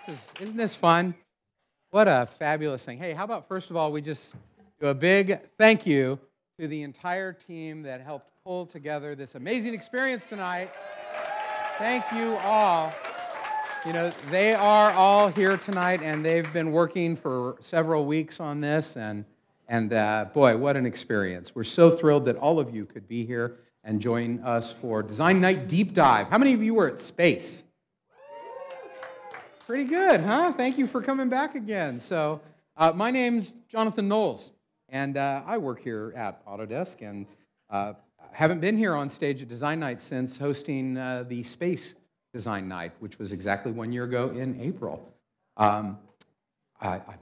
Isn't this fun? What a fabulous thing. Hey, how about first of all, we just do a big thank you to the entire team that helped pull together this amazing experience tonight. Thank you all. You know, they are all here tonight, and they've been working for several weeks on this, and boy, what an experience. We're so thrilled that all of you could be here and join us for Design Night Deep Dive. How many of you were at Space? Pretty good, huh? Thank you for coming back again. So, my name's Jonathan Knowles, and I work here at Autodesk, and haven't been here on stage at Design Night since hosting the Space Design Night, which was exactly 1 year ago in April. I'm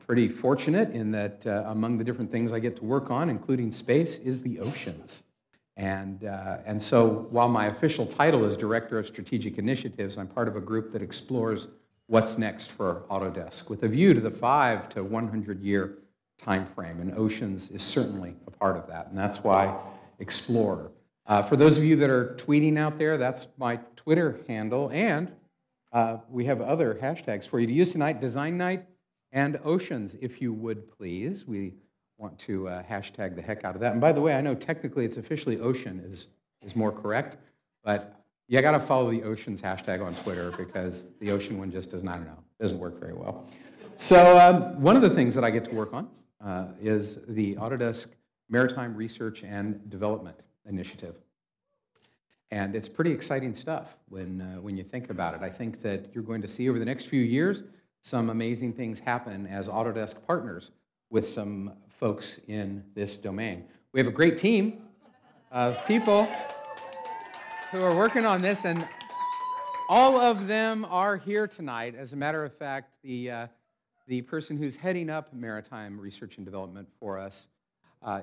pretty fortunate in that among the different things I get to work on, including space, is the oceans. And so while my official title is Director of Strategic Initiatives, I'm part of a group that explores what's next for Autodesk with a view to the 5 to 100 year time frame, and oceans is certainly a part of that, and that's why Explorer. For those of you that are tweeting out there, that's my Twitter handle, and we have other hashtags for you to use tonight, Design Night and Oceans, if you would please. We want to hashtag the heck out of that. And by the way, I know technically it's officially Ocean is more correct, but you got to follow the Oceans hashtag on Twitter because the Ocean one just doesn't work very well. So one of the things that I get to work on is the Autodesk Maritime Research and Development Initiative. And it's pretty exciting stuff when you think about it. I think that you're going to see over the next few years some amazing things happen as Autodesk partners with some folks in this domain. We have a great team of people who are working on this, and all of them are here tonight. As a matter of fact, the person who's heading up Maritime Research and Development for us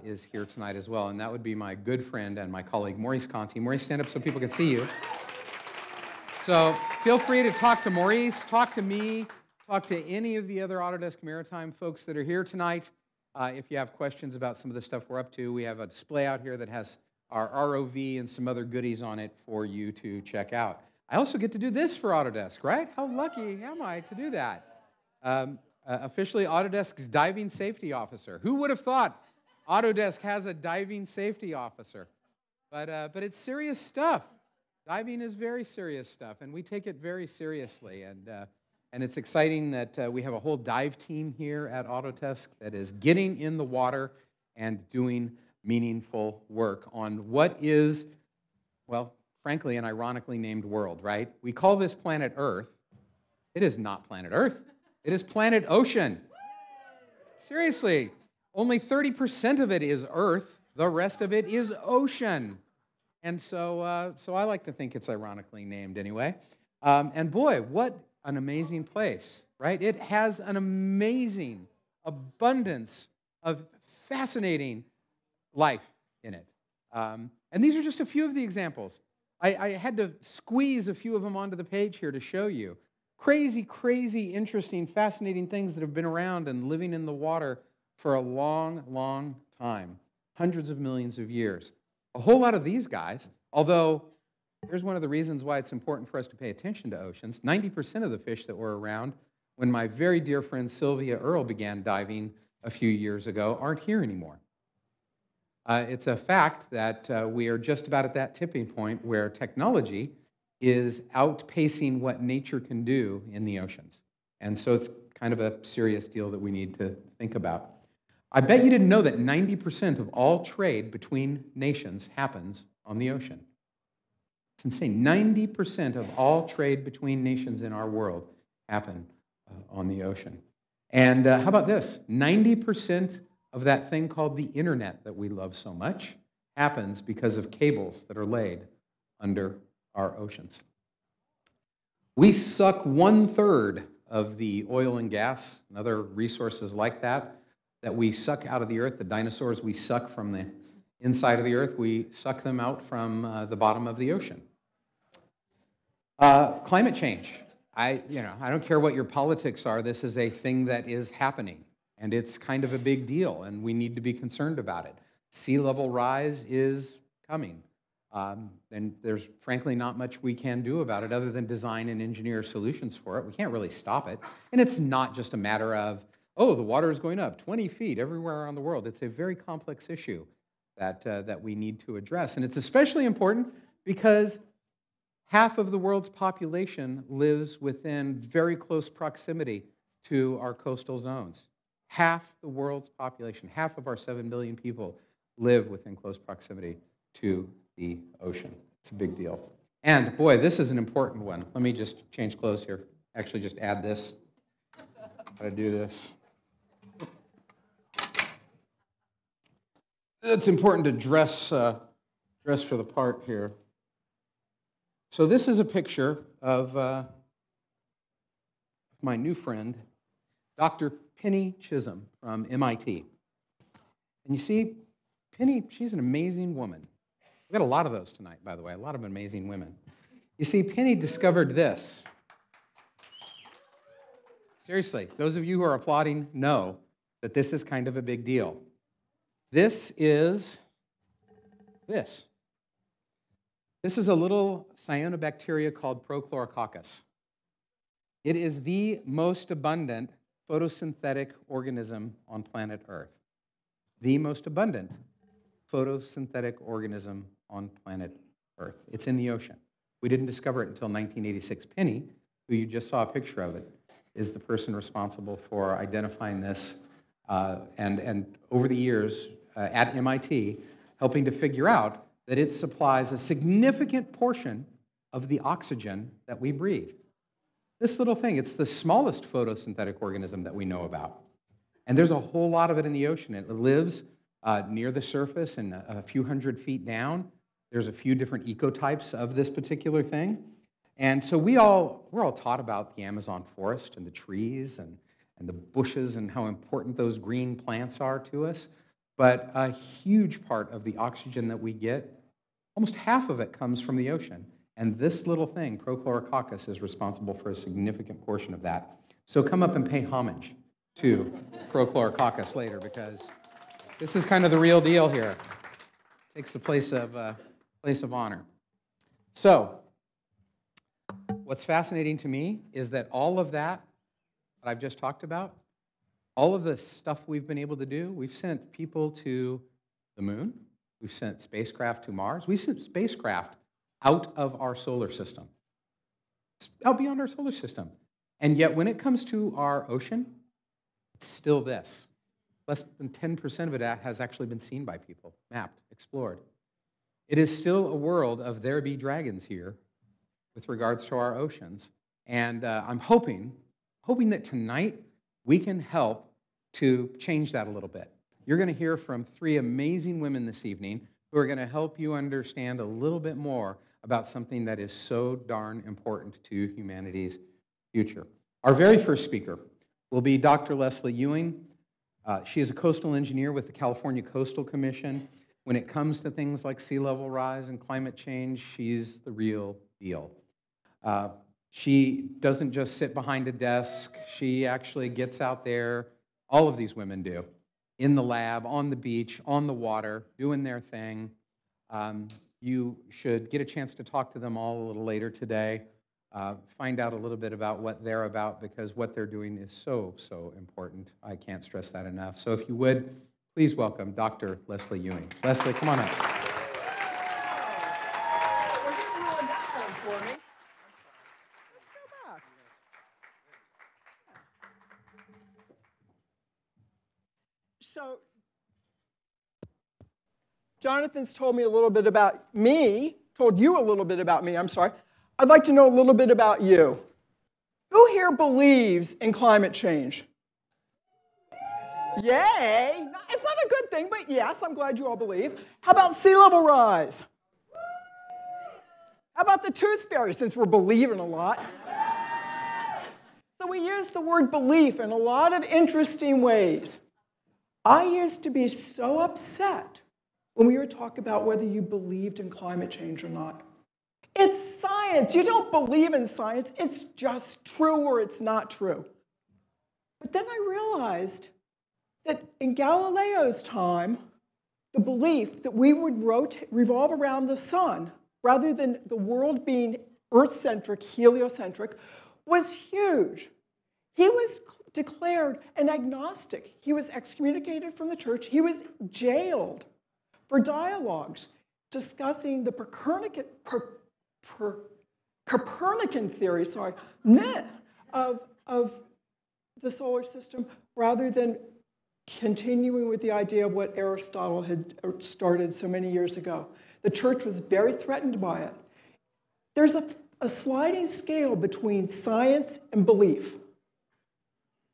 is here tonight as well, and that would be my good friend and my colleague, Maurice Conti. Maurice, stand up so people can see you. So feel free to talk to Maurice, talk to me, talk to any of the other Autodesk Maritime folks that are here tonight. If you have questions about some of the stuff we're up to, we have a display out here that has our ROV and some other goodies on it for you to check out. I also get to do this for Autodesk, right? How lucky am I to do that? Officially Autodesk's Diving Safety Officer. Who would have thought Autodesk has a diving safety officer? But it's serious stuff. Diving is very serious stuff, and we take it very seriously. And it's exciting that we have a whole dive team here at Autodesk that is getting in the water and doing meaningful work on what is, well, frankly, an ironically named world, right? We call this planet Earth. It is not planet Earth. It is planet Ocean. Seriously, only 30% of it is Earth. The rest of it is ocean. And so I like to think it's ironically named anyway. And boy, what an amazing place, right? It has an amazing abundance of fascinating life in it. And these are just a few of the examples. I had to squeeze a few of them onto the page here to show you. Crazy, crazy, interesting, fascinating things that have been around and living in the water for a long, long time, hundreds of millions of years. A whole lot of these guys, although here's one of the reasons why it's important for us to pay attention to oceans. 90% of the fish that were around when my very dear friend Sylvia Earle began diving a few years ago aren't here anymore. It's a fact that we are just about at that tipping point where technology is outpacing what nature can do in the oceans. And so it's kind of a serious deal that we need to think about. I bet you didn't know that 90% of all trade between nations happens on the ocean. It's insane. 90% of all trade between nations in our world happen on the ocean. And how about this? 90% of that thing called the internet that we love so much happens because of cables that are laid under our oceans. We suck 1/3 of the oil and gas and other resources like that we suck out of the earth. The dinosaurs we suck from the inside of the earth, we suck them out from the bottom of the ocean. Climate change. I don't care what your politics are, this is a thing that is happening, and it's kind of a big deal, and we need to be concerned about it. Sea level rise is coming. And there's frankly not much we can do about it other than design and engineer solutions for it. We can't really stop it. And it's not just a matter of, oh, the water is going up 20 feet everywhere around the world. It's a very complex issue that we need to address. And it's especially important because half of the world's population lives within very close proximity to our coastal zones. Half the world's population, half of our 7 billion people live within close proximity to the ocean. It's a big deal. And boy, this is an important one. Let me just change clothes here. Actually, just add this. How to do this. It's important to dress for the part here. So this is a picture of my new friend, Dr. Penny Chisholm from MIT. And you see, Penny, she's an amazing woman. We've got a lot of those tonight, by the way, a lot of amazing women. You see, Penny discovered this. Seriously, those of you who are applauding know that this is kind of a big deal. This is this. This is a little cyanobacteria called Prochlorococcus. It is the most abundant photosynthetic organism on planet Earth. The most abundant photosynthetic organism on planet Earth. It's in the ocean. We didn't discover it until 1986. Penny, who you just saw a picture of it, is the person responsible for identifying this and over the years at MIT, helping to figure out that it supplies a significant portion of the oxygen that we breathe. This little thing, it's the smallest photosynthetic organism that we know about. And there's a whole lot of it in the ocean. It lives near the surface and a few hundred feet down. There's a few different ecotypes of this particular thing. And so we're all taught about the Amazon forest and the trees and the bushes and how important those green plants are to us. But a huge part of the oxygen that we get, almost half of it comes from the ocean. And this little thing, Prochlorococcus, is responsible for a significant portion of that. So come up and pay homage to Prochlorococcus later, because this is kind of the real deal here. Takes the place of honor. So what's fascinating to me is that all of that I've just talked about, all of the stuff we've been able to do, we've sent people to the moon, we've sent spacecraft to Mars, we've sent spacecraft out of our solar system, out beyond our solar system. And yet when it comes to our ocean, it's still this. Less than 10% of it has actually been seen by people, mapped, explored. It is still a world of there be dragons here with regards to our oceans. And I'm hoping that tonight we can help to change that a little bit. You're going to hear from 3 amazing women this evening who are going to help you understand a little bit more about something that is so darn important to humanity's future. Our very first speaker will be Dr. Leslie Ewing. She is a coastal engineer with the California Coastal Commission. When it comes to things like sea level rise and climate change, she's the real deal. She doesn't just sit behind a desk. She actually gets out there, all of these women do, in the lab, on the beach, on the water, doing their thing. You should get a chance to talk to them all a little later today. Find out a little bit about what they're about, because what they're doing is so, so important. I can't stress that enough. So if you would, please welcome Dr. Leslie Ewing. Leslie, come on up. So, Jonathan's told me a little bit about me, told you a little bit about me, I'm sorry. I'd like to know a little bit about you. Who here believes in climate change? Yay! It's not a good thing, but yes, I'm glad you all believe. How about sea level rise? How about the tooth fairy, since we're believing a lot? So we use the word belief in a lot of interesting ways. I used to be so upset when we would talk about whether you believed in climate change or not. It's science. You don't believe in science. It's just true or it's not true. But then I realized that in Galileo's time, the belief that we would revolve around the sun rather than the world being Earth-centric, heliocentric, was huge. He was declared an agnostic. He was excommunicated from the church. He was jailed for dialogues discussing the Copernican theory, of the solar system, rather than continuing with the idea of what Aristotle had started so many years ago. The church was very threatened by it. There's a sliding scale between science and belief.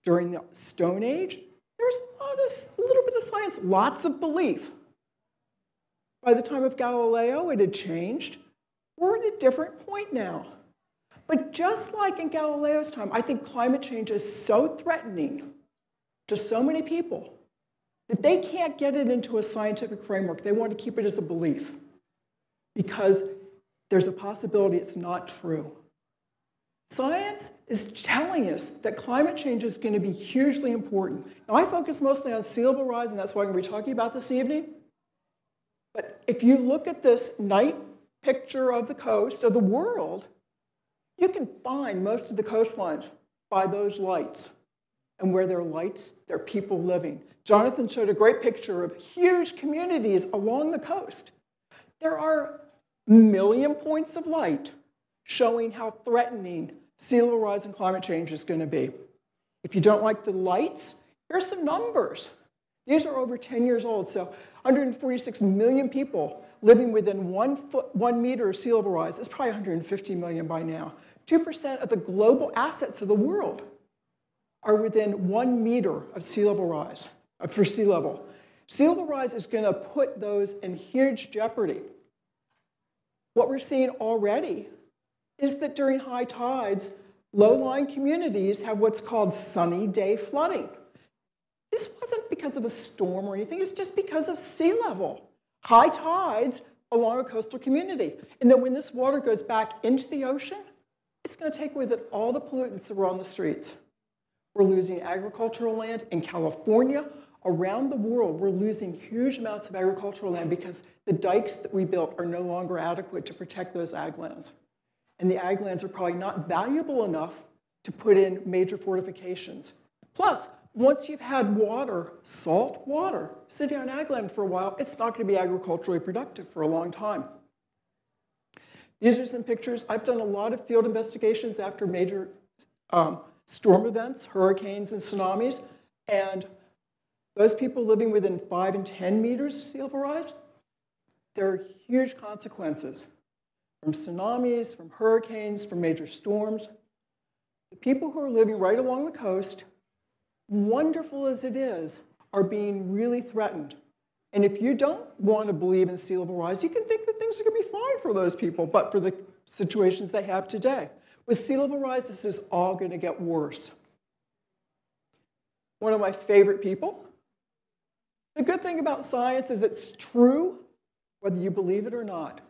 During the Stone Age, there's a little bit of science, lots of belief. By the time of Galileo, it had changed. We're at a different point now. But just like in Galileo's time, I think climate change is so threatening to so many people that they can't get it into a scientific framework. They want to keep it as a belief because there's a possibility it's not true. Science is telling us that climate change is going to be hugely important. Now, I focus mostly on sea level rise, and that's what I'm going to be talking about this evening. But if you look at this night picture of the coast of the world, you can find most of the coastlines by those lights. And where there are lights, there are people living. Jonathan showed a great picture of huge communities along the coast. There are a million points of light showing how threatening sea level rise and climate change is going to be. If you don't like the lights, here's some numbers. These are over 10 years old, so 146 million people living within 1 meter of sea level rise. It's probably 150 million by now. 2% of the global assets of the world are within 1 meter of sea level rise, for sea level. Sea level rise is going to put those in huge jeopardy. What we're seeing already is that during high tides, low-lying communities have what's called sunny day flooding. This wasn't because of a storm or anything, it's just because of sea level. High tides along a coastal community. And then when this water goes back into the ocean, it's going to take with it all the pollutants that were on the streets. We're losing agricultural land in California. Around the world, we're losing huge amounts of agricultural land because the dikes that we built are no longer adequate to protect those ag lands. And the ag lands are probably not valuable enough to put in major fortifications. Plus, once you've had water, salt water, sitting on ag land for a while, it's not going to be agriculturally productive for a long time. These are some pictures. I've done a lot of field investigations after major storm events, hurricanes and tsunamis, and those people living within 5 and 10 meters of sea level rise, there are huge consequences from tsunamis, from hurricanes, from major storms. The people who are living right along the coast, wonderful as it is, are being really threatened. And if you don't want to believe in sea level rise, you can think that things are going to be fine for those people, but for the situations they have today. With sea level rise, this is all going to get worse. One of my favorite people. The good thing about science is it's true, whether you believe it or not.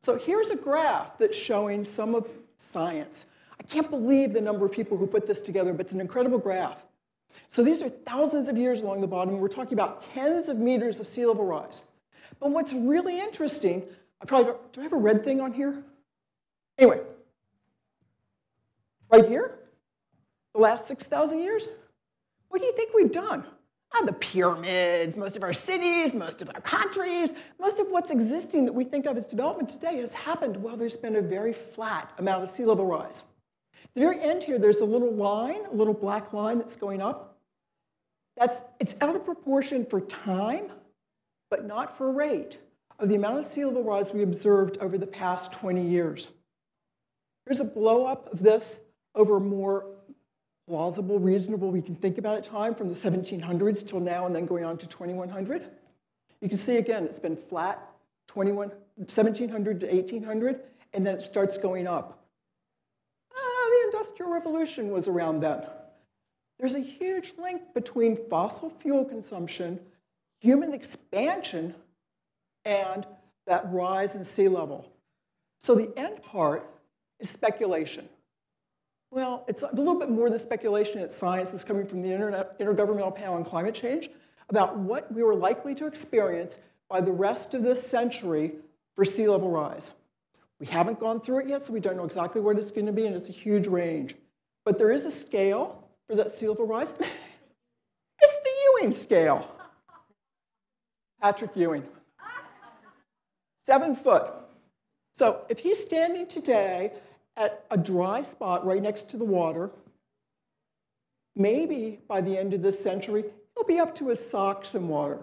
So here's a graph that's showing some of science. I can't believe the number of people who put this together, but it's an incredible graph. So these are thousands of years along the bottom, and we're talking about tens of meters of sea level rise. But what's really interesting, do I have a red thing on here? Anyway, right here, the last 6,000 years, what do you think we've done? The pyramids, most of our cities, most of our countries, most of what's existing that we think of as development today has happened while there's been a very flat amount of sea level rise. At the very end here, there's a little line, a little black line that's going up. It's out of proportion for time, but not for rate of the amount of sea level rise we observed over the past 20 years. Here's a blow up of this over more plausible, reasonable, we can think about it time from the 1700s till now and then going on to 2100. You can see again, it's been flat, 1700 to 1800, and then it starts going up. The Industrial Revolution was around then. There's a huge link between fossil fuel consumption, human expansion, and that rise in sea level. So the end part is speculation. Well, it's a little bit more than speculation. It's science that's coming from the Intergovernmental Panel on Climate Change. about what we were likely to experience by the rest of this century for sea level rise. We haven't gone through it yet, so we don't know exactly what it's going to be, and it's a huge range. But there is a scale for that sea level rise. It's the Ewing scale. Patrick Ewing. 7 foot. So if he's standing today at a dry spot right next to the water, maybe by the end of this century, he'll be up to his socks in water.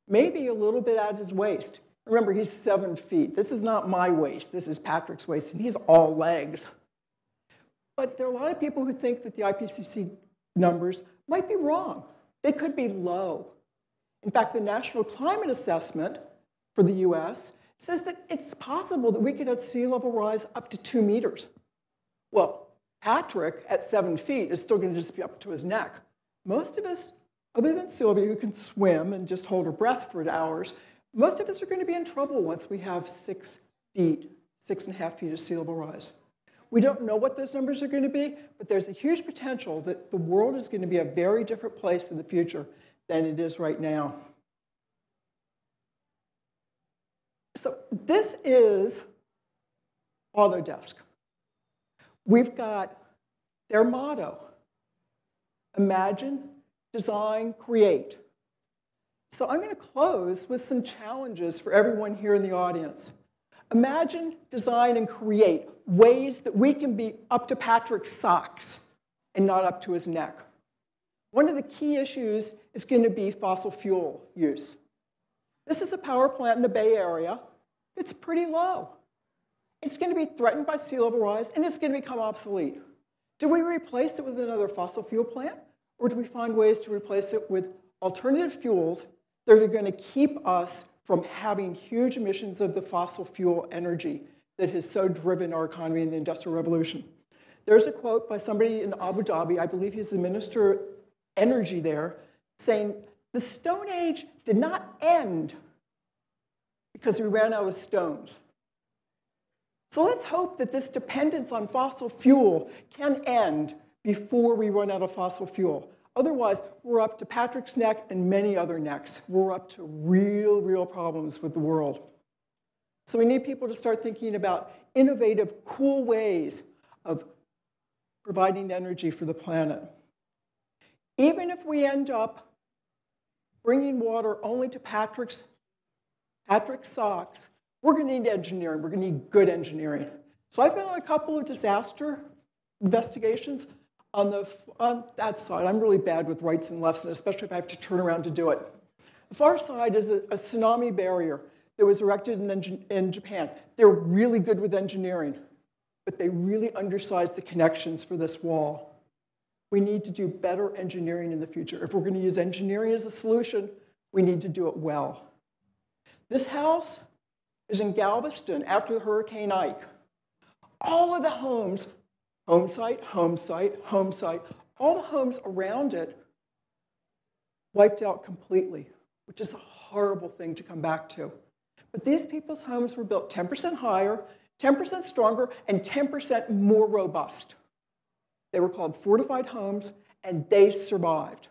Maybe a little bit at his waist. Remember, he's 7 feet. This is not my waist. This is Patrick's waist, and he's all legs. But there are a lot of people who think that the IPCC numbers might be wrong. They could be low. In fact, the National Climate Assessment for the US says that it's possible that we could have sea level rise up to 2 meters. Well, Patrick at 7 feet is still going to just be up to his neck. Most of us, other than Sylvia, who can swim and just hold her breath for hours, most of us are going to be in trouble once we have 6 feet, 6.5 feet of sea level rise. We don't know what those numbers are going to be, but there's a huge potential that the world is going to be a very different place in the future than it is right now. So this is Autodesk. We've got their motto: imagine, design, create. So I'm going to close with some challenges for everyone here in the audience. Imagine, design, and create ways that we can be up to Patrick's socks and not up to his neck. One of the key issues is going to be fossil fuel use. This is a power plant in the Bay Area. It's pretty low. It's going to be threatened by sea level rise, and it's going to become obsolete. Do we replace it with another fossil fuel plant, or do we find ways to replace it with alternative fuels that are going to keep us from having huge emissions of the fossil fuel energy that has so driven our economy in the Industrial Revolution? There's a quote by somebody in Abu Dhabi, I believe he's the Minister of Energy there, saying, "The Stone Age did not end because we ran out of stones." So let's hope that this dependence on fossil fuel can end before we run out of fossil fuel. Otherwise, we're up to Patrick's neck and many other necks. We're up to real problems with the world. So we need people to start thinking about innovative, cool ways of providing energy for the planet. Even if we end up bringing water only to Patrick's socks, we're going to need engineering. We're going to need good engineering. So I've been on a couple of disaster investigations on that side. I'm really bad with rights and lefts, and especially if I have to turn around to do it. The far side is a tsunami barrier that was erected in Japan. They're really good with engineering, but they really undersized the connections for this wall. We need to do better engineering in the future. If we're going to use engineering as a solution, we need to do it well. This house is in Galveston after Hurricane Ike. All of the homes, home site, all the homes around it wiped out completely, which is a horrible thing to come back to. But these people's homes were built 10% higher, 10% stronger, and 10% more robust. They were called fortified homes, and they survived.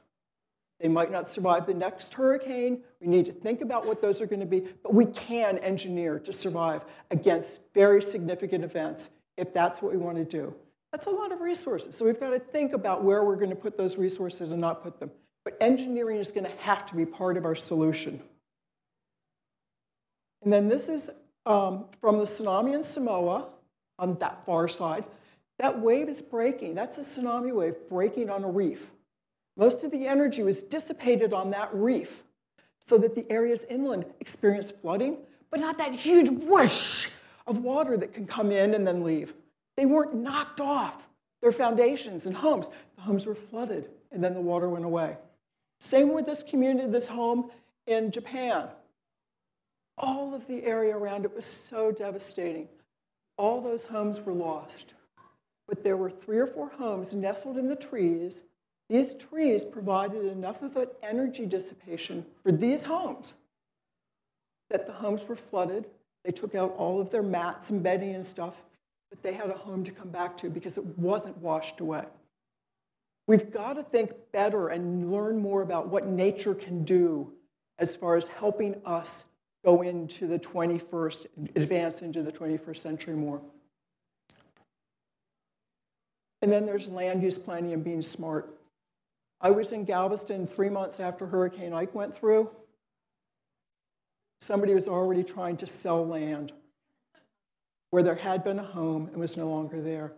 They might not survive the next hurricane. We need to think about what those are going to be, but we can engineer to survive against very significant events if that's what we want to do. That's a lot of resources, so we've got to think about where we're going to put those resources and not put them. But engineering is going to have to be part of our solution. And then this is from the tsunami in Samoa on that far side. That wave is breaking. That's a tsunami wave breaking on a reef. Most of the energy was dissipated on that reef so that the areas inland experienced flooding, but not that huge whoosh of water that can come in and then leave. They weren't knocked off their foundations and homes. The homes were flooded, and then the water went away. Same with this community, this home in Japan. All of the area around it was so devastating. All those homes were lost. But there were 3 or 4 homes nestled in the trees. These trees provided enough of an energy dissipation for these homes that the homes were flooded. They took out all of their mats and bedding and stuff, but they had a home to come back to because it wasn't washed away. We've got to think better and learn more about what nature can do as far as helping us go into the 21st, advance into the 21st century more. And then there's land use planning and being smart. I was in Galveston 3 months after Hurricane Ike went through. Somebody was already trying to sell land where there had been a home and was no longer there.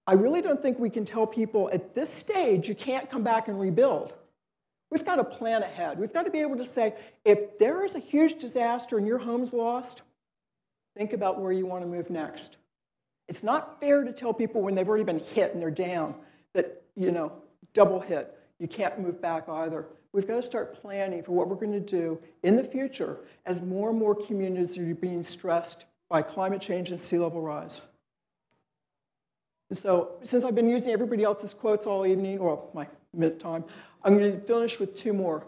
I really don't think we can tell people at this stage, you can't come back and rebuild. We've got to plan ahead. We've got to be able to say, if there is a huge disaster and your home's lost, think about where you want to move next. It's not fair to tell people when they've already been hit and they're down that, double hit, you can't move back either. We've got to start planning for what we're going to do in the future as more and more communities are being stressed by climate change and sea level rise. So since I've been using everybody else's quotes all evening, or my minute time, I'm going to finish with 2 more.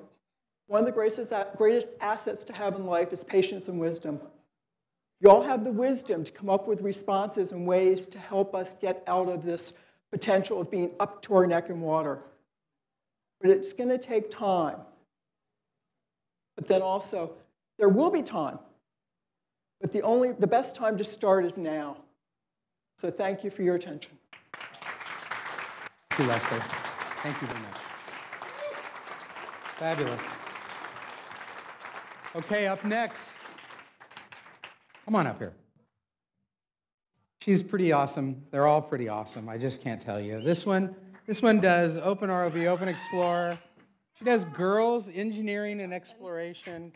One of the greatest assets to have in life is patience and wisdom. You all have the wisdom to come up with responses and ways to help us get out of this potential of being up to our neck in water. But it's going to take time. But then also, there will be time. But the best time to start is now. So thank you for your attention. Thank you, Leslie. Thank you very much. Fabulous. Okay, up next. Come on up here. She's pretty awesome. They're all pretty awesome. I just can't tell you. This one does Open ROV, Open Explorer. She does girls engineering and exploration.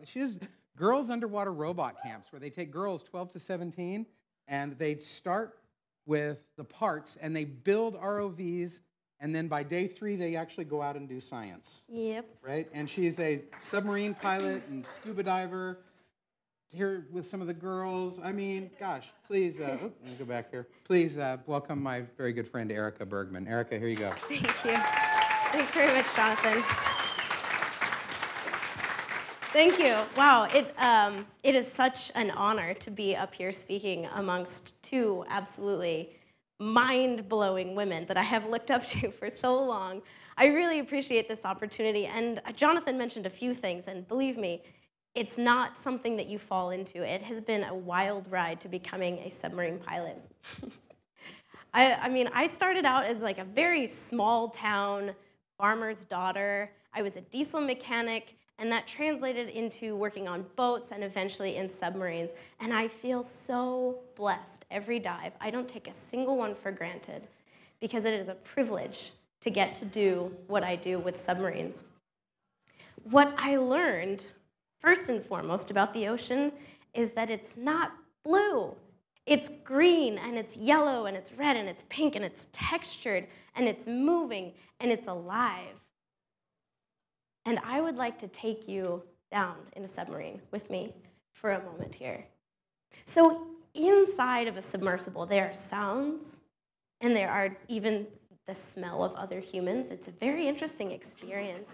She does girls underwater robot camps where they take girls 12 to 17 and they start with the parts and they build ROVs, and then by day 3 they actually go out and do science. Yep. Right? And she's a submarine pilot and scuba diver. Here with some of the girls. I mean, gosh, please, let me go back here. Please welcome my very good friend, Erica Bergman. Erica, here you go. Thank you. Thanks very much, Jonathan. Thank you. Wow, it is such an honor to be up here speaking amongst 2 absolutely mind-blowing women that I have looked up to for so long. I really appreciate this opportunity, and Jonathan mentioned a few things, and believe me, it's not something that you fall into. It has been a wild ride to becoming a submarine pilot. I mean, I started out as like a very small town farmer's daughter. I was a diesel mechanic, and that translated into working on boats and eventually in submarines. And I feel so blessed every dive. I don't take a single one for granted because it is a privilege to get to do what I do with submarines. What I learned first and foremost about the ocean is that it's not blue. It's green, and it's yellow, and it's red, and it's pink, and it's textured, and it's moving, and it's alive. And I would like to take you down in a submarine with me for a moment here. So inside of a submersible, there are sounds, and there are even the smell of other humans. It's a very interesting experience.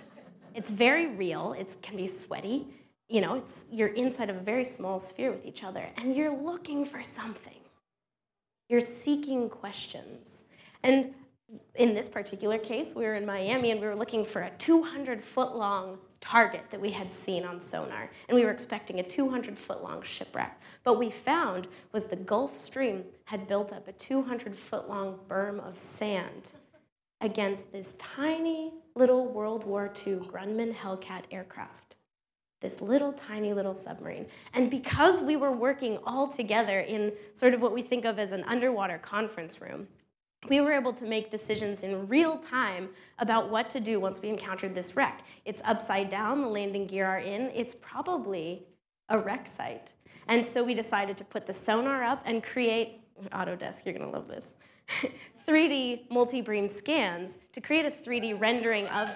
It's very real. It can be sweaty. You're inside of a very small sphere with each other, and you're looking for something. You're seeking questions. And in this particular case, we were in Miami, and we were looking for a 200-foot-long target that we had seen on sonar, and we were expecting a 200-foot-long shipwreck. What we found was the Gulf Stream had built up a 200-foot-long berm of sand against this tiny little World War II Grumman Hellcat aircraft. This little, tiny little submarine. And because we were working all together in sort of what we think of as an underwater conference room, we were able to make decisions in real time about what to do once we encountered this wreck. It's upside down, the landing gear are in, it's probably a wreck site. And so we decided to put the sonar up and create, Autodesk, you're gonna love this, 3D multi-beam scans to create a 3D rendering of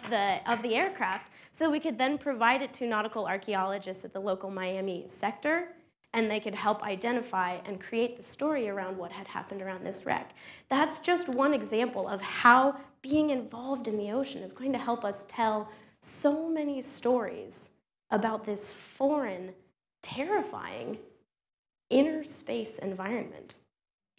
the aircraft, so we could then provide it to nautical archaeologists at the local Miami sector, and they could help identify and create the story around what had happened around this wreck. That's just one example of how being involved in the ocean is going to help us tell so many stories about this foreign, terrifying inner space environment.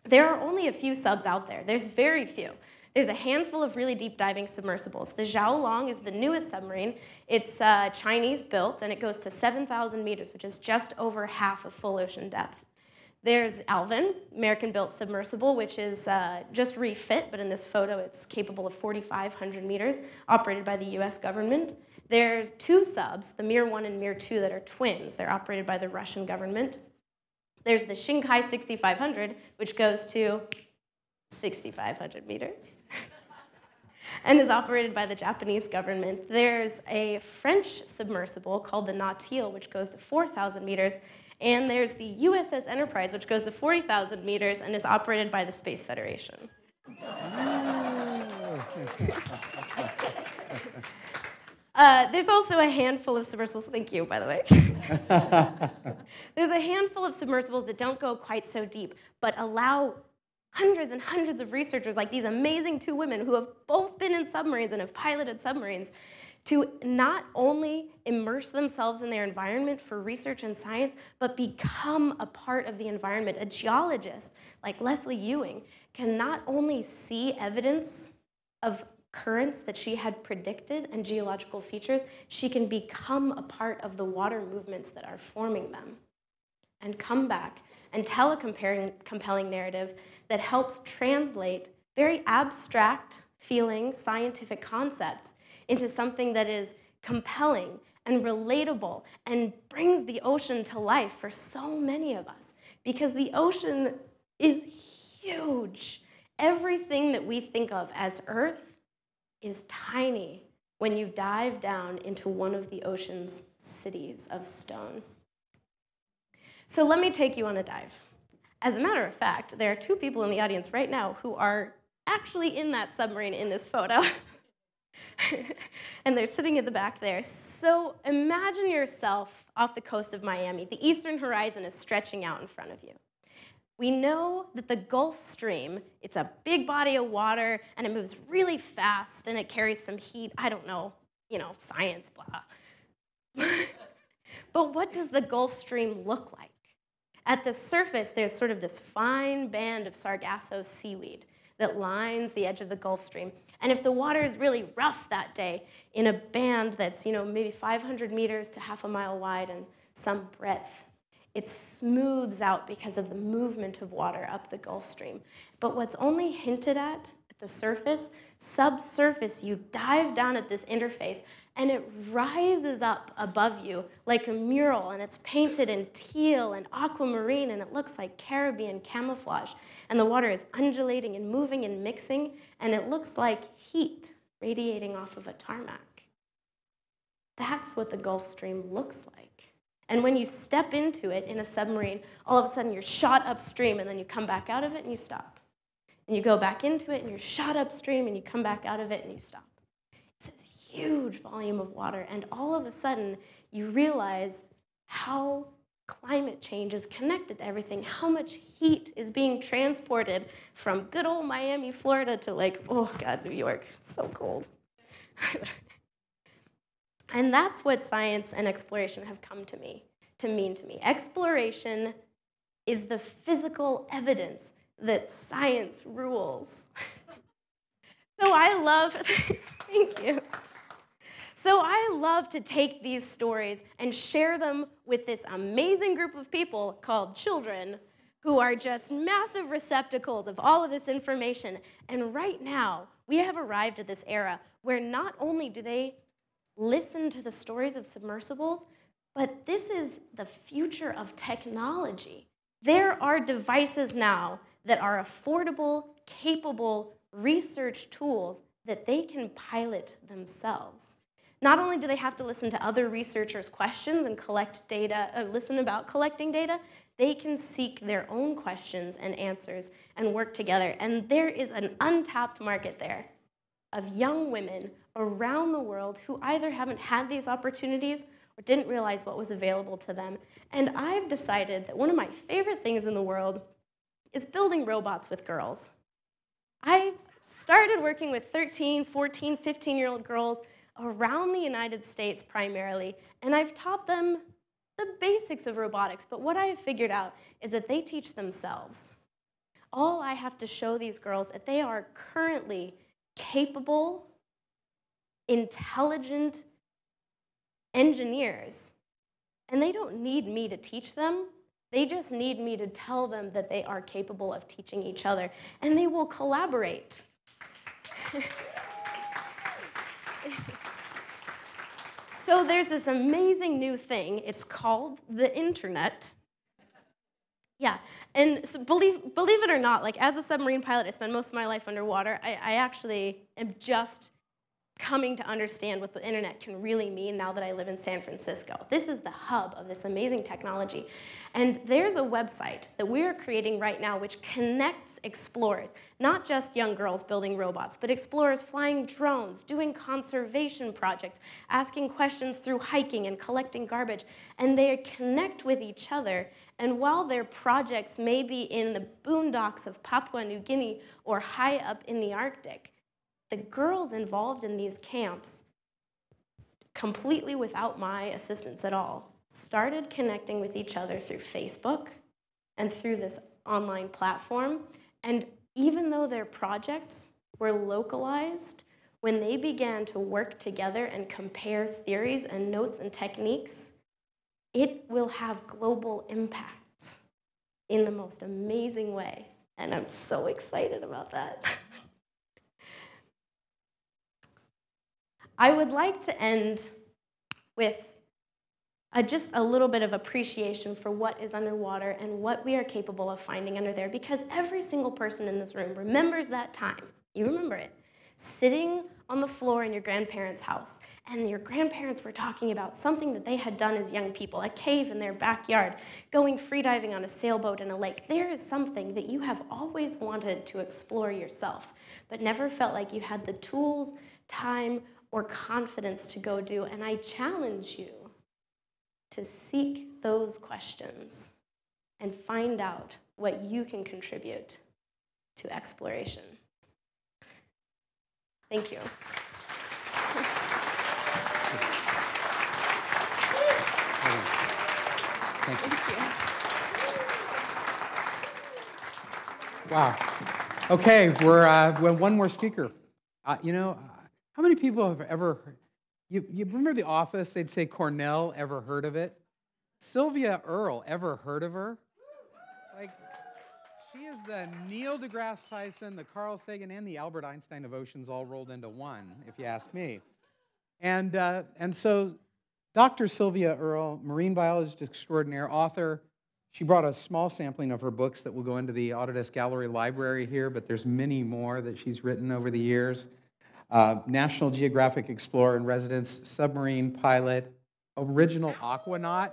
There are only a few subs out there. There's very few. There's a handful of really deep diving submersibles. The Zhaolong is the newest submarine. It's Chinese built, and it goes to 7,000 meters, which is just over half of full ocean depth. There's Alvin, American-built submersible, which is just refit, but in this photo it's capable of 4,500 meters, operated by the US government. There's two subs, the Mir 1 and Mir 2, that are twins. They're operated by the Russian government. There's the Shinkai 6500, which goes to 6,500 meters and is operated by the Japanese government. There's a French submersible called the Nautile, which goes to 4,000 meters. And there's the USS Enterprise, which goes to 40,000 meters and is operated by the Space Federation. There's also a handful of submersibles, thank you, by the way. There's a handful of submersibles that don't go quite so deep, but allow hundreds and hundreds of researchers, like these amazing two women who have both been in submarines and have piloted submarines, to not only immerse themselves in their environment for research and science, but become a part of the environment. A geologist like Leslie Ewing can not only see evidence of currents that she had predicted and geological features, she can become a part of the water movements that are forming them and come back and tell a compelling narrative that helps translate very abstract feeling scientific concepts into something that is compelling and relatable and brings the ocean to life for so many of us. Because the ocean is huge. Everything that we think of as Earth is tiny when you dive down into one of the ocean's cities of stone. So let me take you on a dive. As a matter of fact, there are two people in the audience right now who are actually in that submarine in this photo. And they're sitting at the back there. So imagine yourself off the coast of Miami. The eastern horizon is stretching out in front of you. We know that the Gulf Stream, it's a big body of water, and it moves really fast, and it carries some heat. I don't know, science, blah. But what does the Gulf Stream look like? At the surface, there's sort of this fine band of Sargasso seaweed that lines the edge of the Gulf Stream. And if the water is really rough that day, in a band that's maybe 500 meters to half a mile wide and some breadth, it smooths out because of the movement of water up the Gulf Stream. But what's only hinted at the surface, subsurface, you dive down at this interface, and it rises up above you like a mural, and it's painted in teal and aquamarine, and it looks like Caribbean camouflage. And the water is undulating and moving and mixing, and it looks like heat radiating off of a tarmac. That's what the Gulf Stream looks like. And when you step into it in a submarine, all of a sudden you're shot upstream, and then you come back out of it and you stop. And you go back into it and you're shot upstream, and you come back out of it and you stop. It's this huge volume of water, and all of a sudden you realize how climate change is connected to everything, how much heat is being transported from good old Miami, Florida to oh God, New York. It's so cold. And that's what science and exploration have come to mean to me. Exploration is the physical evidence that science rules. So I love, thank you. So I love to take these stories and share them with this amazing group of people called children who are just massive receptacles of all of this information. And right now, we have arrived at this era where not only do they listen to the stories of submersibles, but this is the future of technology. There are devices now that are affordable, capable research tools that they can pilot themselves. Not only do they have to listen to other researchers' questions and collect data, listen about collecting data, they can seek their own questions and answers and work together. And there is an untapped market there of young women around the world who either haven't had these opportunities or didn't realize what was available to them. And I've decided that one of my favorite things in the world is building robots with girls. I started working with 13, 14, 15-year-old girls around the United States primarily, and I've taught them the basics of robotics, but what I have figured out is that they teach themselves. All I have to show these girls is that they are currently capable, intelligent engineers. And they don't need me to teach them. They just need me to tell them that they are capable of teaching each other. And they will collaborate. So there's this amazing new thing. It's called the internet. Yeah, and so believe it or not, like as a submarine pilot, I spend most of my life underwater. I actually am just coming to understand what the internet can really mean now that I live in San Francisco. This is the hub of this amazing technology. And there's a website that we're creating right now which connects explorers, not just young girls building robots, but explorers flying drones, doing conservation projects, asking questions through hiking and collecting garbage. And they connect with each other. And while their projects may be in the boondocks of Papua New Guinea or high up in the Arctic, the girls involved in these camps, completely without my assistance at all, started connecting with each other through Facebook and through this online platform. And even though their projects were localized, when they began to work together and compare theories and notes and techniques, it will have global impacts in the most amazing way. And I'm so excited about that. I would like to end with just a little bit of appreciation for what is underwater and what we are capable of finding under there, because every single person in this room remembers that time. You remember it. Sitting on the floor in your grandparents' house, and your grandparents were talking about something that they had done as young people, a cave in their backyard, going freediving on a sailboat in a lake. There is something that you have always wanted to explore yourself, but never felt like you had the tools, time, or confidence to go do. And I challenge you to seek those questions and find out what you can contribute to exploration. Thank you. Thank you. Wow. Okay, we're one more speaker. How many people have ever heard? You remember The Office? They'd say, Cornell, ever heard of it? Sylvia Earle, ever heard of her? Like, she is the Neil deGrasse Tyson, the Carl Sagan, and the Albert Einstein of oceans all rolled into one, if you ask me. And so Dr. Sylvia Earle, marine biologist extraordinaire, author, she brought a small sampling of her books that will go into the Autodesk Gallery Library here, but there's many more that she's written over the years. National Geographic Explorer in residence, submarine pilot, original aquanaut,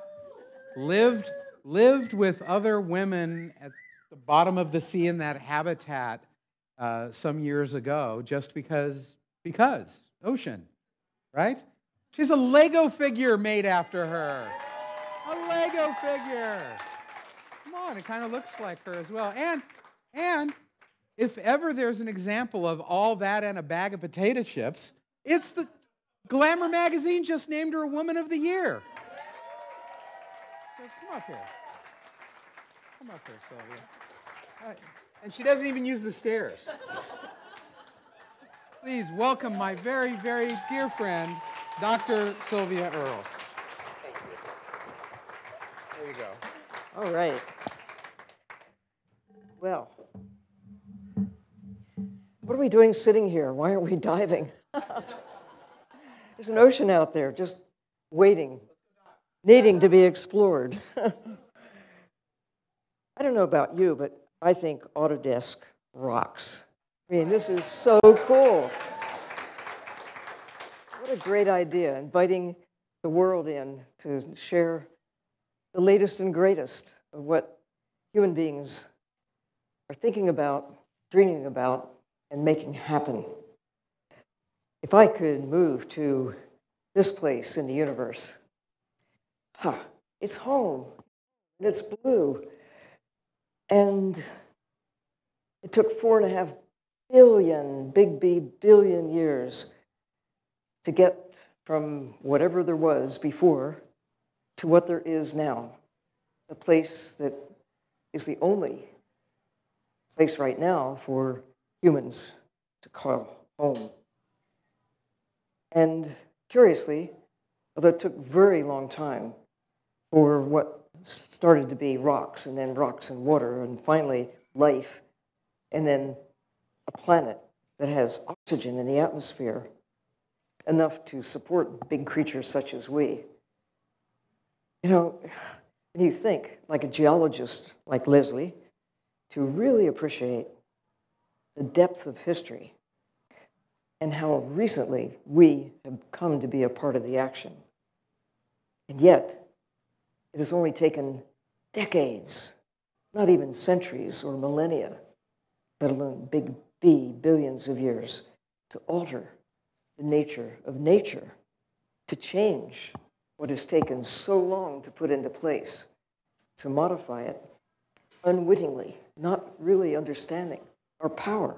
lived with other women at the bottom of the sea in that habitat some years ago, just because ocean, right? She's a Lego figure made after her. A Lego figure. Come on, it kind of looks like her as well. And if ever there's an example of all that and a bag of potato chips, it's the Glamour magazine just named her Woman of the Year. So come up here. Come up here, Sylvia. And she doesn't even use the stairs. Please welcome my very, very dear friend, Dr. Sylvia Earle. Thank you. There you go. All right. Well, what are we doing sitting here? Why aren't we diving? There's an ocean out there just waiting, needing to be explored. I don't know about you, but I think Autodesk rocks. I mean, this is so cool. What a great idea, inviting the world in to share the latest and greatest of what human beings are thinking about, dreaming about, and making happen. If I could move to this place in the universe, it's home, and it's blue, and it took 4.5 billion, big B billion years to get from whatever there was before to what there is now, a place that is the only place right now for humans to call home. And curiously, although it took a very long time for what started to be rocks, and then rocks and water, and finally life, and then a planet that has oxygen in the atmosphere, enough to support big creatures such as we. You know, when you think, like a geologist like Leslie, to really appreciate the depth of history and how recently we have come to be a part of the action. And yet, it has only taken decades, not even centuries or millennia, let alone big B, billions of years, to alter the nature of nature, to change what has taken so long to put into place, to modify it unwittingly, not really understanding our power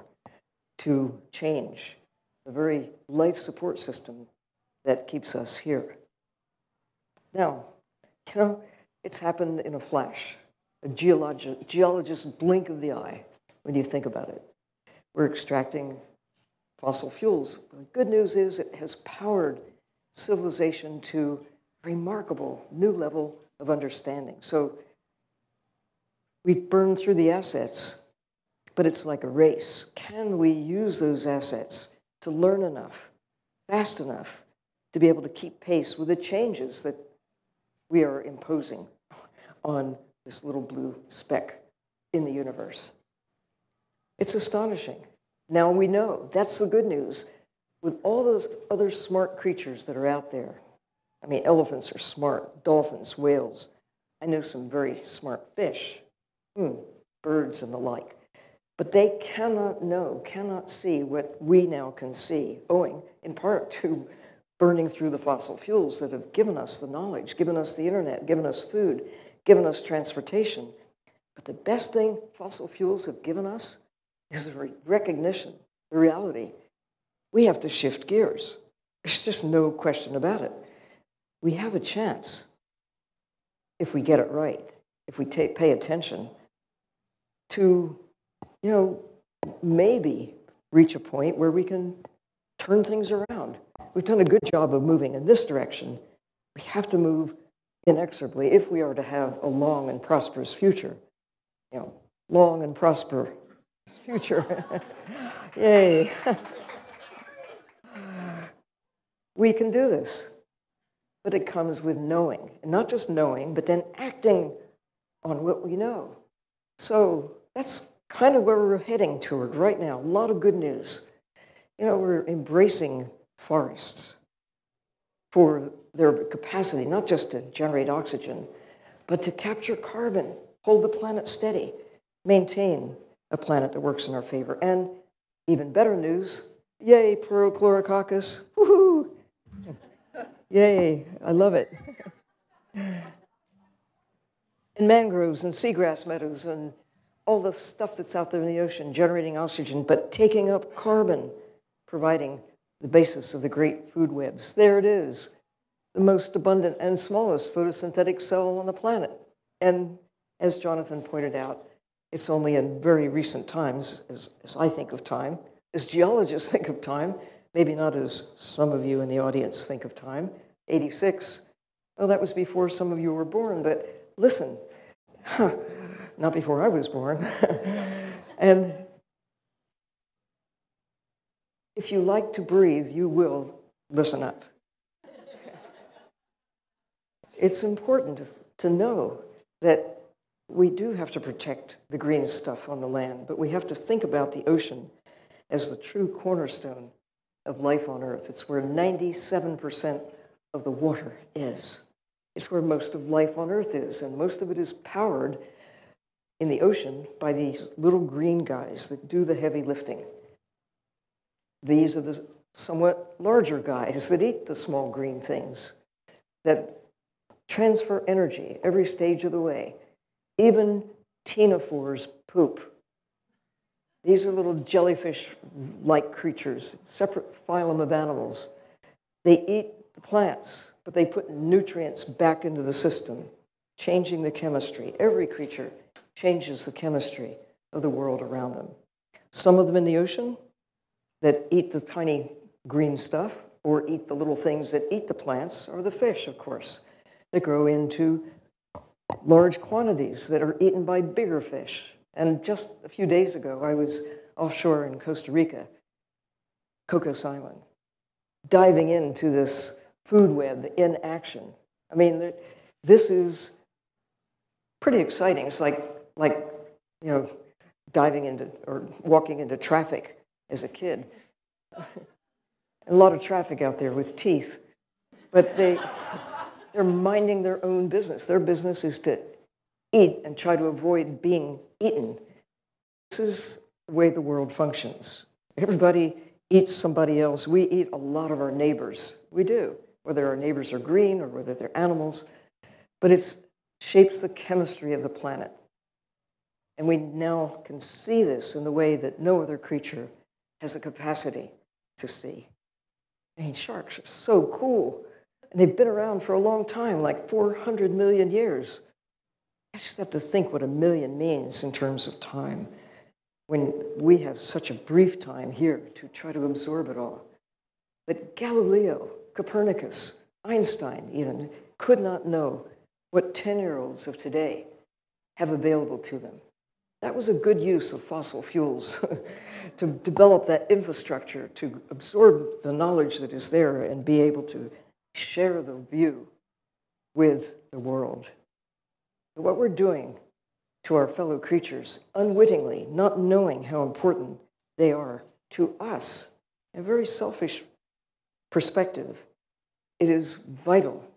to change the very life support system that keeps us here. Now, you know, it's happened in a flash, a geologist's blink of the eye when you think about it. We're extracting fossil fuels. The good news is it has powered civilization to a remarkable new level of understanding. So we've burned through the assets, but it's like a race. Can we use those assets to learn enough, fast enough, to be able to keep pace with the changes that we are imposing on this little blue speck in the universe? It's astonishing. Now we know, that's the good news. With all those other smart creatures that are out there, I mean, elephants are smart, dolphins, whales. I know some very smart fish, birds and the like. But they cannot know, cannot see what we now can see, owing in part to burning through the fossil fuels that have given us the knowledge, given us the internet, given us food, given us transportation. But the best thing fossil fuels have given us is the recognition, the reality. We have to shift gears. There's just no question about it. We have a chance, if we get it right, if we pay attention, to, you know, maybe reach a point where we can turn things around. We've done a good job of moving in this direction. We have to move inexorably if we are to have a long and prosperous future. You know, long and prosperous future. Yay. We can do this, but it comes with knowing, and not just knowing, but then acting on what we know. So that's kind of where we're heading toward right now. A lot of good news. You know, we're embracing forests for their capacity, not just to generate oxygen, but to capture carbon, hold the planet steady, maintain a planet that works in our favor. And even better news, yay, Chlorococcus, woohoo! Yay, I love it. And mangroves and seagrass meadows and all the stuff that's out there in the ocean, generating oxygen, but taking up carbon, providing the basis of the great food webs. There it is, the most abundant and smallest photosynthetic cell on the planet. And as Jonathan pointed out, it's only in very recent times, as I think of time, as geologists think of time, maybe not as some of you in the audience think of time. 86, well, that was before some of you were born, but listen, not before I was born. And if you like to breathe, you will listen up. It's important to know that we do have to protect the green stuff on the land, but we have to think about the ocean as the true cornerstone of life on Earth. It's where 97% of the water is. It's where most of life on Earth is, and most of it is powered in the ocean by these little green guys that do the heavy lifting. These are the somewhat larger guys that eat the small green things, that transfer energy every stage of the way. Even ctenophores poop. These are little jellyfish-like creatures, separate phylum of animals. They eat the plants, but they put nutrients back into the system, changing the chemistry. Every creature changes the chemistry of the world around them. Some of them in the ocean, that eat the tiny green stuff or eat the little things that eat the plants are the fish, of course, that grow into large quantities that are eaten by bigger fish. And just a few days ago, I was offshore in Costa Rica, Cocos Island, diving into this food web in action. I mean, this is pretty exciting. It's like you know, diving into or walking into traffic as a kid. A lot of traffic out there with teeth, but they're minding their own business. Their business is to eat and try to avoid being eaten. This is the way the world functions. Everybody eats somebody else. We eat a lot of our neighbors. We do, whether our neighbors are green or whether they're animals. But it shapes the chemistry of the planet. And we now can see this in the way that no other creature has the capacity to see. I mean, sharks are so cool. And they've been around for a long time, like 400 million years. I just have to think what a million means in terms of time when we have such a brief time here to try to absorb it all. But Galileo, Copernicus, Einstein even could not know what 10-year-olds of today have available to them. That was a good use of fossil fuels to develop that infrastructure, to absorb the knowledge that is there and be able to share the view with the world. But what we're doing to our fellow creatures, unwittingly, not knowing how important they are to us, in a very selfish perspective, it is vital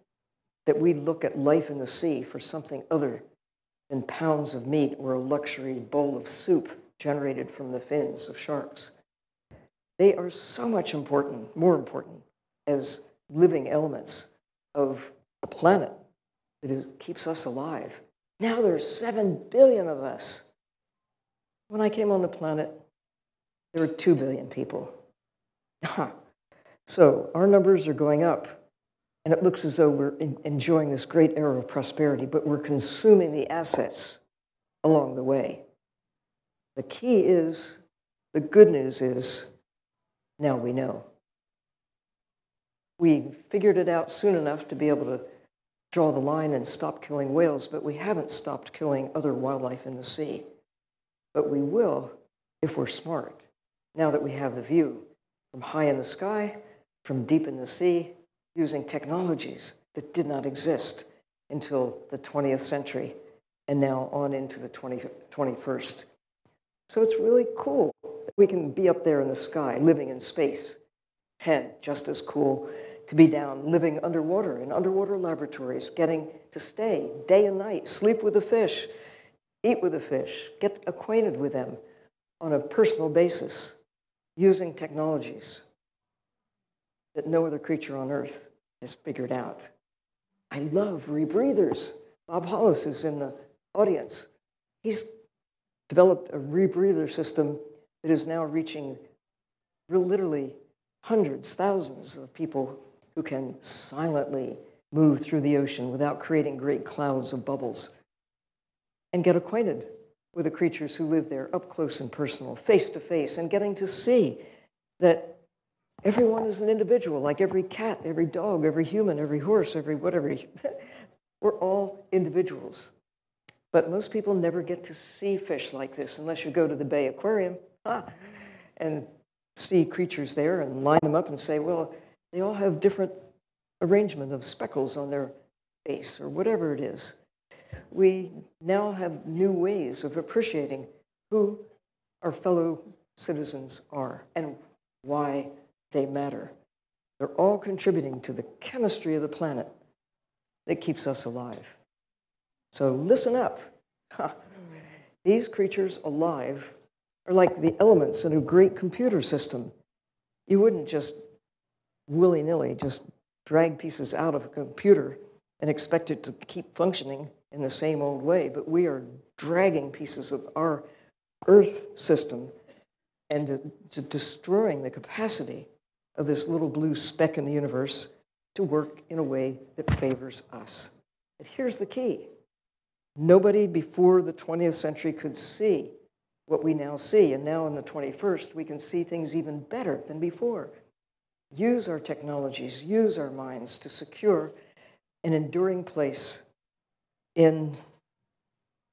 that we look at life in the sea for something other than pounds of meat or a luxury bowl of soup generated from the fins of sharks. They are so much important, more important, as living elements of a planet that keeps us alive. Now there's 7 billion of us. When I came on the planet, there were 2 billion people. So our numbers are going up, and it looks as though we're enjoying this great era of prosperity, but we're consuming the assets along the way. The key is, the good news is, now we know. We figured it out soon enough to be able to draw the line and stop killing whales, but we haven't stopped killing other wildlife in the sea. But we will if we're smart, now that we have the view from high in the sky, from deep in the sea, using technologies that did not exist until the 20th century and now on into the 21st. So it's really cool that we can be up there in the sky, living in space, and just as cool to be down living underwater in underwater laboratories, getting to stay day and night, sleep with the fish, eat with the fish, get acquainted with them on a personal basis, using technologies that no other creature on Earth has figured out. I love rebreathers. Bob Hollis is in the audience. He's developed a rebreather system that is now reaching literally hundreds, thousands of people who can silently move through the ocean without creating great clouds of bubbles and get acquainted with the creatures who live there up close and personal, face to face, and getting to see that everyone is an individual, like every cat, every dog, every human, every horse, every whatever. We're all individuals. But most people never get to see fish like this unless you go to the Bay Aquarium and see creatures there and line them up and say, well, they all have different arrangement of speckles on their face or whatever it is. We now have new ways of appreciating who our fellow citizens are and why they matter. They're all contributing to the chemistry of the planet that keeps us alive. So listen up. These creatures alive are like the elements in a great computer system. You wouldn't just willy-nilly just drag pieces out of a computer and expect it to keep functioning in the same old way, but we are dragging pieces of our Earth system and to destroying the capacity of this little blue speck in the universe to work in a way that favors us. But here's the key. Nobody before the 20th century could see what we now see. And now in the 21st, we can see things even better than before. Use our technologies, use our minds to secure an enduring place in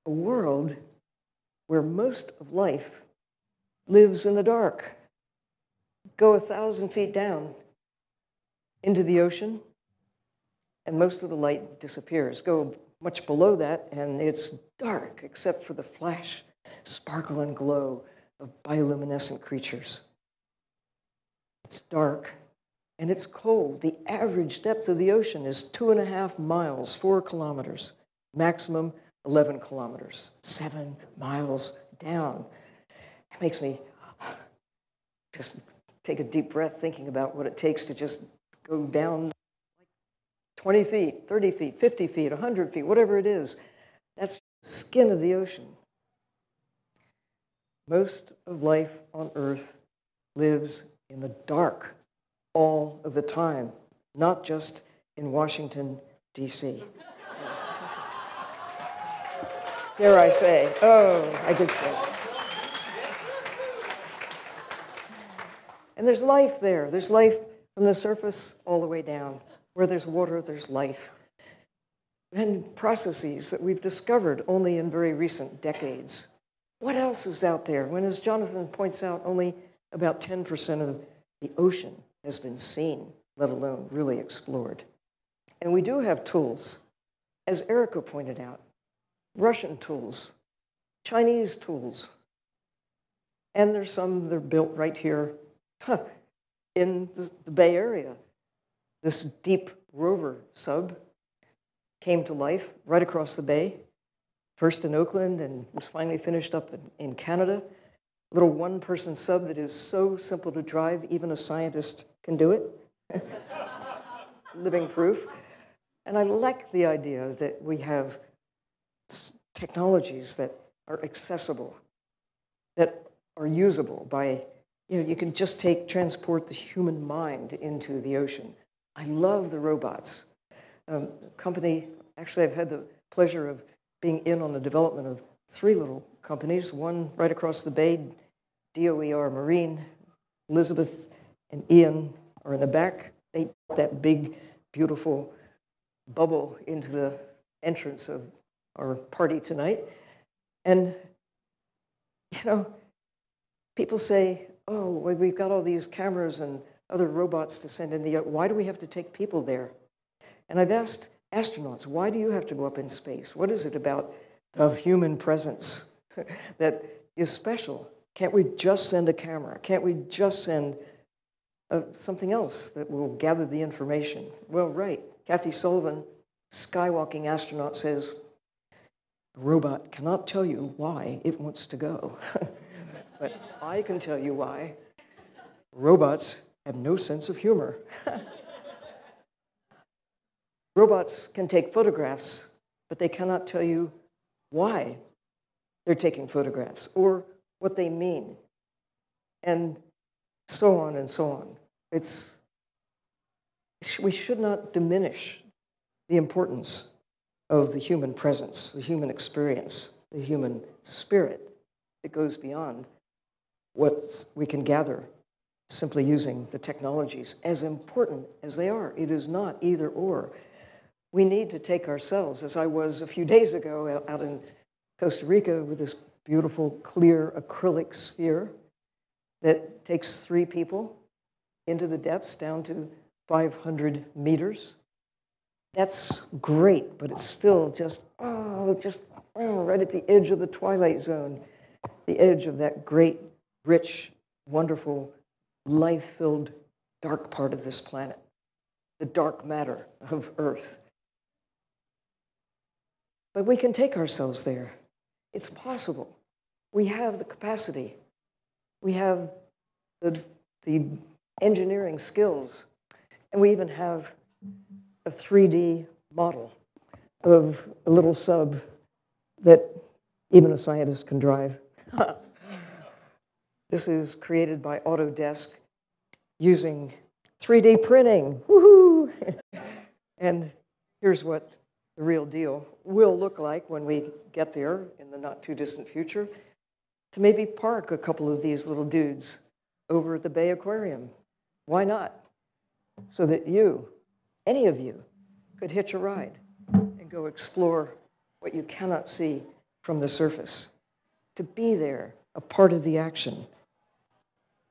a world where most of life lives in the dark. Go 1,000 feet down into the ocean, and most of the light disappears. Go much below that, and it's dark, except for the flash, sparkle, and glow of bioluminescent creatures. It's dark, and it's cold. The average depth of the ocean is 2.5 miles, 4 kilometers, maximum 11 kilometers, 7 miles down. It makes me just take a deep breath thinking about what it takes to just go down 20 feet, 30 feet, 50 feet, 100 feet, whatever it is. That's the skin of the ocean. Most of life on Earth lives in the dark all of the time, not just in Washington, D.C. Dare I say? Oh, I did say. And there's life there. There's life from the surface all the way down. Where there's water, there's life. And processes that we've discovered only in very recent decades. What else is out there? When, as Jonathan points out, only about 10% of the ocean has been seen, let alone really explored. And we do have tools, as Erica pointed out, Russian tools, Chinese tools. And there's some that are built right here in the Bay Area. This deep rover sub came to life right across the bay, first in Oakland and was finally finished up in Canada. A little one-person sub that is so simple to drive, even a scientist can do it. Living proof. And I like the idea that we have technologies that are accessible, that are usable by, you can just transport the human mind into the ocean. I love the robots. Company, actually I've had the pleasure of being in on the development of 3 little companies, one right across the bay, DOER Marine. Elizabeth and Ian are in the back. They put that big, beautiful bubble into the entrance of our party tonight. And, people say, oh, well, we've got all these cameras and other robots to send in the air. Why do we have to take people there? And I've asked astronauts, why do you have to go up in space? What is it about the human presence that is special? Can't we just send a camera? Can't we just send something else that will gather the information? Well, right. Kathy Sullivan, skywalking astronaut, says, a robot cannot tell you why it wants to go. But I can tell you why. Robots have no sense of humor. Robots can take photographs, but they cannot tell you why they're taking photographs or what they mean, and so on and so on. We should not diminish the importance of the human presence, the human experience, the human spirit that goes beyond what we can gather simply using the technologies, as important as they are. It is not either or. We need to take ourselves, as I was a few days ago out in Costa Rica with this beautiful, clear acrylic sphere that takes 3 people into the depths down to 500 meters. That's great, but it's still just right at the edge of the twilight zone, the edge of that great, rich, wonderful, life-filled, dark part of this planet, the dark matter of Earth. But we can take ourselves there. It's possible. We have the capacity. We have the engineering skills. And we even have a 3D model of a little sub that even a scientist can drive. This is created by Autodesk using 3D printing. Woohoo! And here's what the real deal will look like when we get there in the not too distant future. to maybe park a couple of these little dudes over at the Bay Aquarium. Why not? So that you, any of you, could hitch a ride and go explore what you cannot see from the surface. To be there, a part of the action.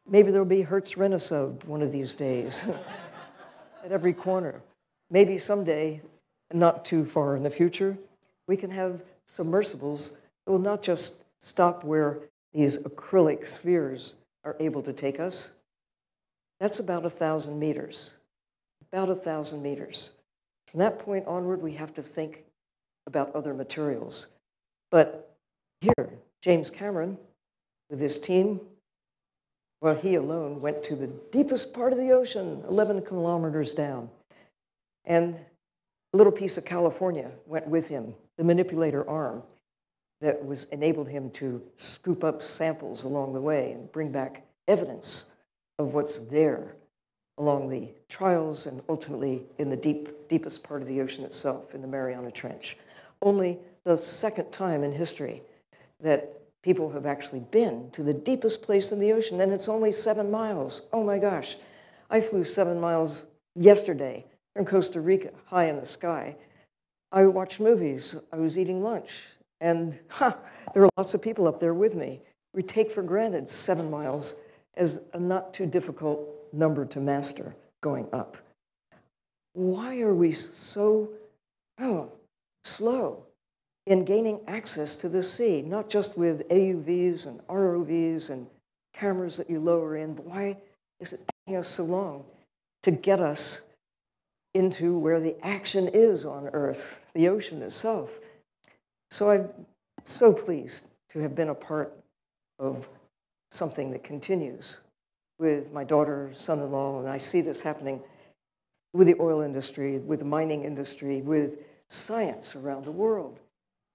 Maybe there'll be Hertz Renaissance one of these days at every corner. Maybe someday, not too far in the future, we can have submersibles that will not just stop where these acrylic spheres are able to take us. That's about 1,000 meters. About 1,000 meters. From that point onward, we have to think about other materials. But here, James Cameron, with his team, well, he alone went to the deepest part of the ocean, 11 kilometers down. And a little piece of California went with him, the manipulator arm that enabled him to scoop up samples along the way and bring back evidence of what's there along the trials and ultimately in the deepest part of the ocean itself, in the Mariana Trench. Only the second time in history that people have actually been to the deepest place in the ocean, and it's only 7 miles. Oh my gosh. I flew 7 miles yesterday from Costa Rica, high in the sky. I watched movies. I was eating lunch. And there were lots of people up there with me. We take for granted 7 miles as a not too difficult number to master going up. Why are we so slow in gaining access to the sea, not just with AUVs and ROVs and cameras that you lower in, but why is it taking us so long to get us into where the action is on Earth, the ocean itself? So I'm so pleased to have been a part of something that continues with my daughter, son-in-law, and I see this happening with the oil industry, with the mining industry, with science around the world,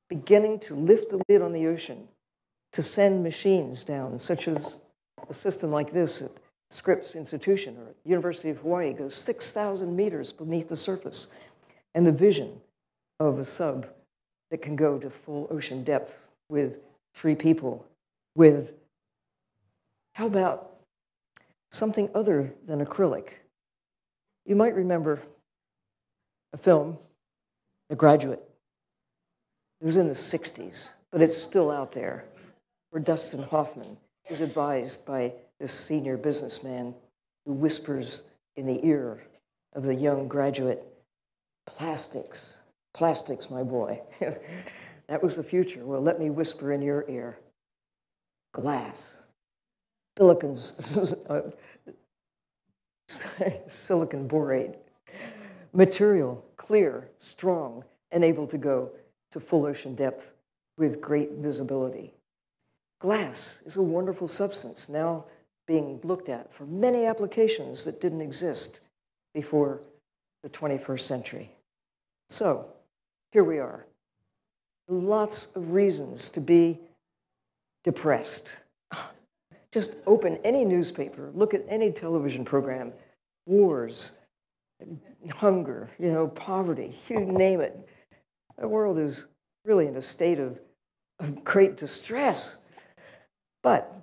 beginning to lift the lid on the ocean, to send machines down, such as a system like this at Scripps Institution or at University of Hawaii goes 6,000 meters beneath the surface. And the vision of a sub that can go to full ocean depth with 3 people, with, how about something other than acrylic? You might remember a film, The Graduate. It was in the 60s, but it's still out there, where Dustin Hoffman is advised by this senior businessman who whispers in the ear of the young graduate, plastics, plastics, my boy. That was the future. Well, let me whisper in your ear. Glass, silicon borate, material, clear, strong, and able to go to full ocean depth with great visibility. Glass is a wonderful substance now being looked at for many applications that didn't exist before the 21st century. So here we are. Lots of reasons to be depressed. Just open any newspaper, look at any television program, wars, hunger, poverty, you name it. The world is really in a state of great distress. But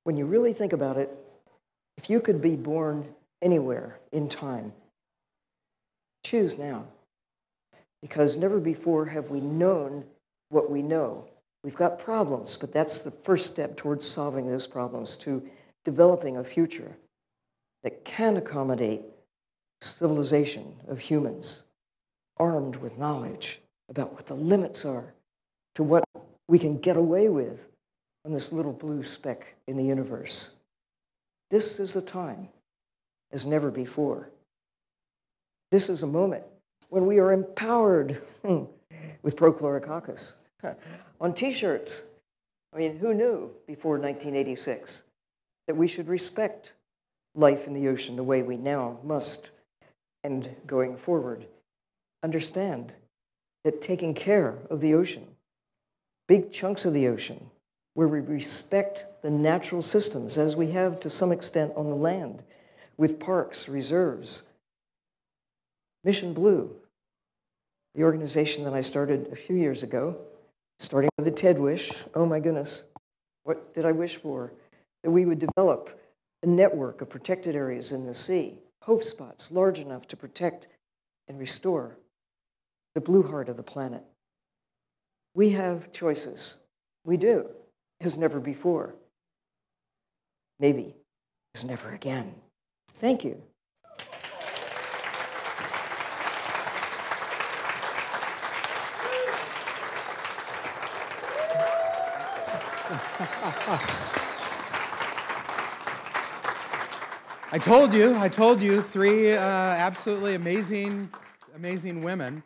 when you really think about it, if you could be born anywhere in time, choose now. Because never before have we known what we know. We've got problems, but that's the first step towards solving those problems, to developing a future that can accommodate civilization of humans, armed with knowledge about what the limits are to what we can get away with on this little blue speck in the universe. This is the time as never before. This is a moment when we are empowered with prochlorococcus on T-shirts. I mean, who knew before 1986 that we should respect life in the ocean the way we now must, and going forward, understand that taking care of the ocean, big chunks of the ocean, where we respect the natural systems as we have to some extent on the land, with parks, reserves. Mission Blue, the organization that I started a few years ago, starting with the TED Wish, oh my goodness, What did I wish for? That we would develop a network of protected areas in the sea, hope spots large enough to protect and restore the blue heart of the planet. We have choices. We do, as never before. Maybe as never again. Thank you. I told you, three absolutely amazing women.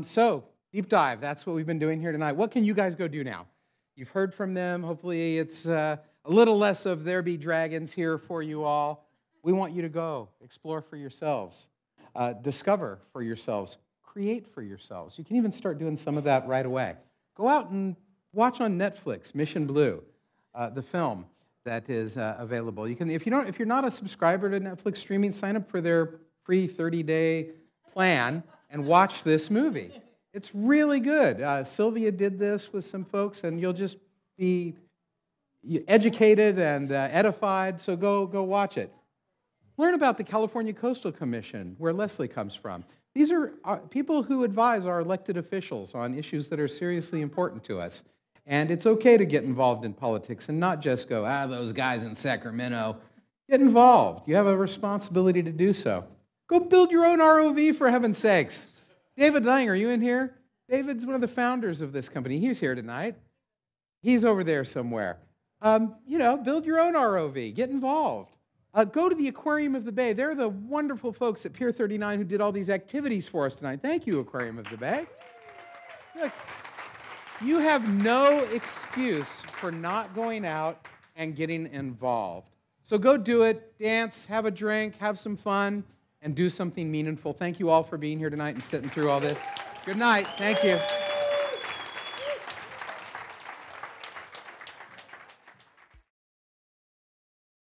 So, deep dive, that's what we've been doing here tonight. What can you guys go do now? You've heard from them. Hopefully it's a little less of there be dragons here for you all. We want you to go, explore for yourselves, discover for yourselves, create for yourselves. You can even start doing some of that right away. Go out and watch on Netflix, Mission Blue, the film that is available. You can, if you're not a subscriber to Netflix streaming, sign up for their free 30-day plan and watch this movie. It's really good. Sylvia did this with some folks, and you'll just be educated and edified, so go watch it. Learn about the California Coastal Commission, where Leslie comes from. These are people who advise our elected officials on issues that are seriously important to us. And it's okay to get involved in politics and not just go, those guys in Sacramento. Get involved. You have a responsibility to do so. Go build your own ROV, for heaven's sakes. David Lang, are you in here? David's one of the founders of this company. He's here tonight. He's over there somewhere. Build your own ROV. Get involved. Go to the Aquarium of the Bay. They're the wonderful folks at Pier 39 who did all these activities for us tonight. Thank you, Aquarium of the Bay. Look, you have no excuse for not going out and getting involved. So go do it, dance, have a drink, have some fun, and do something meaningful. Thank you all for being here tonight and sitting through all this. Good night. Thank you.